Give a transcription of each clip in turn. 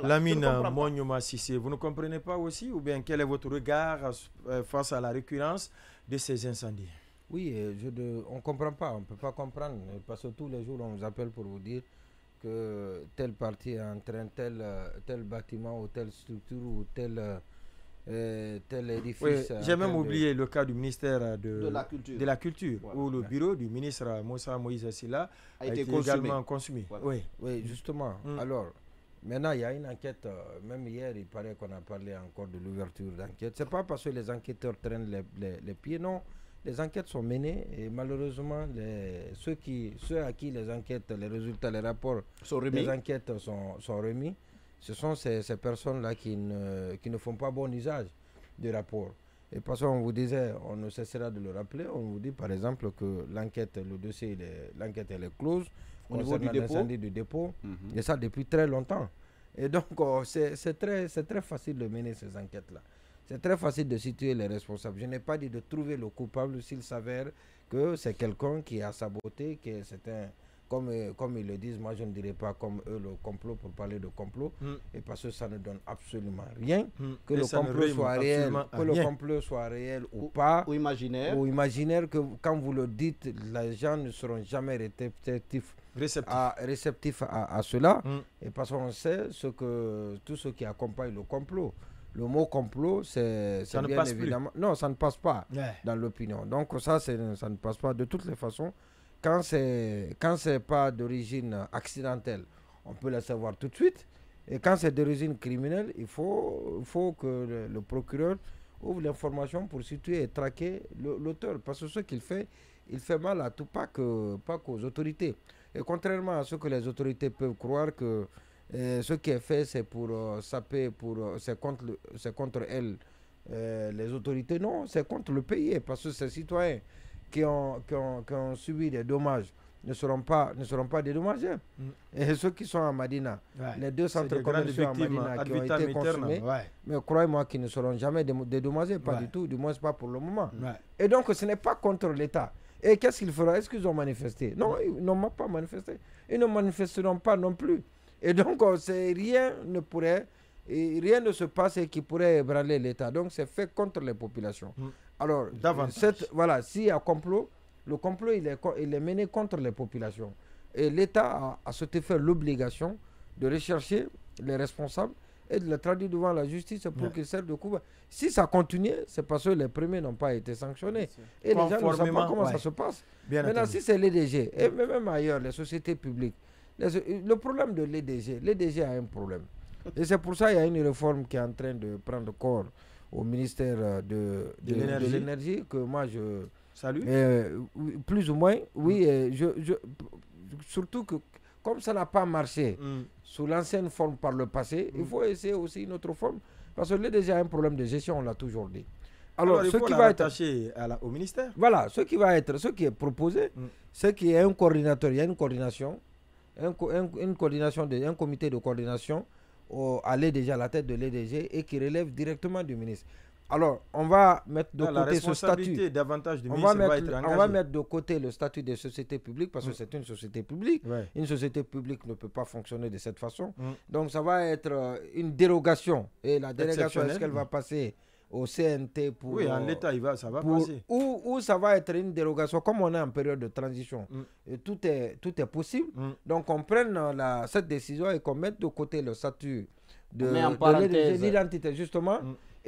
Voilà, Lamine Monyoma Sissé, vous ne comprenez pas aussi, ou bien quel est votre regard face à la récurrence de ces incendies? Oui, on ne comprend pas, on ne peut pas comprendre, parce que tous les jours on nous appelle pour vous dire que telle partie est en train, tel bâtiment ou telle structure ou tel édifice. Oui, j'ai même oublié le cas du ministère de la Culture voilà, où le bureau du ministre Moussa Moïse Silla a été également consumé. Voilà. Oui, justement. Alors, maintenant, il y a une enquête, même hier, il paraît qu'on a parlé encore de l'ouverture d'enquête. Ce n'est pas parce que les enquêteurs traînent les pieds, non. Les enquêtes sont menées et malheureusement, ceux à qui les enquêtes, les résultats, les rapports des enquêtes sont remis, ce sont ces personnes-là qui ne font pas bon usage des rapports. Et parce qu'on vous disait, on ne cessera de le rappeler, on vous dit par exemple que l'enquête, le dossier, l'enquête elle est close concernant l'incendie du dépôt, et ça depuis très longtemps. Et donc, c'est très facile de mener ces enquêtes-là. C'est très facile de situer les responsables. Je n'ai pas dit de trouver le coupable s'il s'avère que c'est quelqu'un qui a saboté, que c'est un... Comme ils le disent, moi je ne dirais pas comme eux le complot pour parler de complot, et parce que ça ne donne absolument rien, que le complot soit réel, ou pas, ou imaginaire, que quand vous le dites, les gens ne seront jamais réceptifs à cela, et parce qu'on sait tout ce qui accompagne le complot. Le mot complot, c'est bien évidemment... Non, ça ne passe pas dans l'opinion. Donc ça ne passe pas de toutes les façons. Quand c'est pas d'origine accidentelle, on peut le savoir tout de suite. Et quand c'est d'origine criminelle, il faut que le procureur ouvre l'information pour situer et traquer l'auteur. Parce que ce qu'il fait, il fait mal à tout, pas qu'aux autorités. Et contrairement à ce que les autorités peuvent croire que ce qui est fait, c'est pour saper, c'est contre elles, les autorités. Non, c'est contre le pays. Parce que ces citoyens qui ont subi des dommages ne seront pas dédommagés. Et ceux qui sont à Madina, les deux centres commerciaux à Madina qui ont été consumés, mais croyez-moi qu'ils ne seront jamais dédommagés, pas du tout, du moins pas pour le moment. Et donc ce n'est pas contre l'État. Et qu'est-ce qu'ils feront? Est-ce qu'ils ont manifesté? Non, ils n'ont pas manifesté. Ils ne manifesteront pas non plus. Et donc rien ne se passe qui pourrait ébranler l'État. Donc c'est fait contre les populations. Alors, s'il y a complot, le complot il est mené contre les populations. Et l'État a à cet effet l'obligation de rechercher les responsables et de les traduire devant la justice pour qu'ils servent de coup. Si ça continue, c'est parce que les premiers n'ont pas été sanctionnés. Et les gens ne savent pas comment ça se passe. Maintenant, si c'est l'EDG, et même ailleurs, les sociétés publiques, le problème de l'EDG a un problème. Et c'est pour ça qu'il y a une réforme qui est en train de prendre corps au ministère de l'énergie que moi je salue. Plus ou moins, oui. Surtout que comme ça n'a pas marché sous l'ancienne forme par le passé, il faut essayer aussi une autre forme. Parce que l'EDG a un problème de gestion, on l'a toujours dit. Alors il faut la rattacher au ministère. Voilà, ce qui est proposé, c'est qu'il y ait un coordinateur, il y a une coordination, un comité de coordination à l'EDG, à la tête de l'EDG, et qui relève directement du ministre. Alors, on va mettre de côté ce statut. Davantage du on va mettre de côté le statut des sociétés publiques, parce que c'est une société publique. Une société publique ne peut pas fonctionner de cette façon. Donc, ça va être une dérogation. Et la dérogation, est-ce qu'elle va passer au CNT pour... Oui, en l'état, ça va passer. Ou ça va être une dérogation, comme on est en période de transition. Et tout est possible. Donc, on prenne cette décision et qu'on mette de côté le statut de l'identité, justement.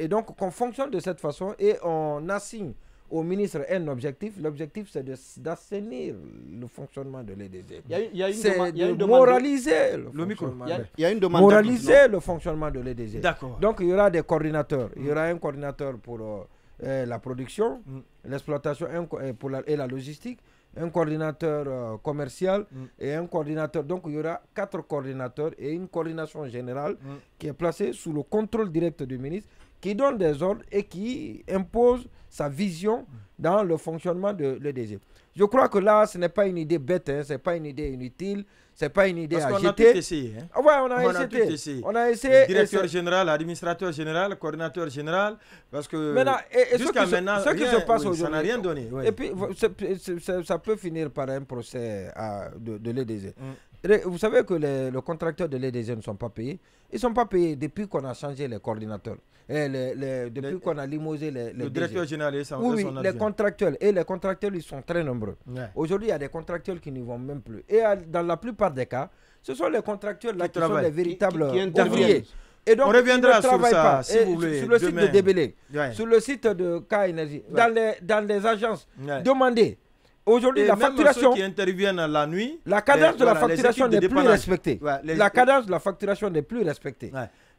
Et donc, qu'on fonctionne de cette façon et on assigne au ministre un objectif. L'objectif, c'est d'assainir le fonctionnement de l'EDG. C'est de moraliser le fonctionnement de l'EDG. Donc, il y aura des coordinateurs. Il y aura un coordinateur pour la production, l'exploitation et la logistique, un coordinateur commercial et un coordinateur. Donc, il y aura 4 coordinateurs et une coordination générale qui est placée sous le contrôle direct du ministre, qui donne des ordres et qui impose sa vision dans le fonctionnement de l'EDG. Je crois que là, ce n'est pas une idée bête, ce n'est pas une idée inutile, c'est pas une idée à jeter. Parce qu'on a tout essayé. Hein. Ouais, on a essayé. On a essayé. Directeur général, administrateur général, coordinateur général, parce que jusqu'à maintenant, ce qui se passe aujourd'hui, ça n'a rien donné. Oui. Et puis, ça peut finir par un procès de l'EDG. Vous savez que les contracteurs de l'EDG ne sont pas payés. Ils ne sont pas payés depuis qu'on a changé les coordinateurs. Depuis qu'on a limogé le directeur général et son oui, les contractuels. Et les contractuels, ils sont très nombreux. Ouais. Aujourd'hui, il y a des contractuels qui n'y vont même plus. Et dans la plupart des cas, ce sont les contractuels là qui sont les véritables ouvriers. Et donc, on reviendra sur ça, si vous voulez. Sur le site de Débélé, sur le site de K-Énergie, dans les agences, demandez. Aujourd'hui, la facturation. Ceux qui interviennent la nuit. La cadence de la facturation n'est plus respectée. La cadence de la facturation n'est plus respectée.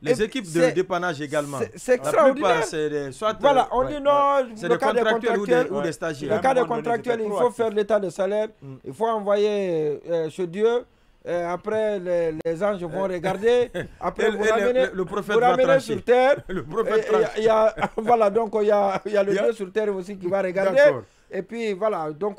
Les équipes de dépannage également. C'est extraordinaire. Voilà, on dit non, le cas des contractuels ou des stagiaires. Le cas des contractuels, il faut faire l'état de salaire, il faut envoyer chez Dieu. Après, les anges vont regarder. Après, vous ramenez sur terre. Le prophète voilà, donc il y a le Dieu sur terre aussi qui va regarder. Et puis voilà, donc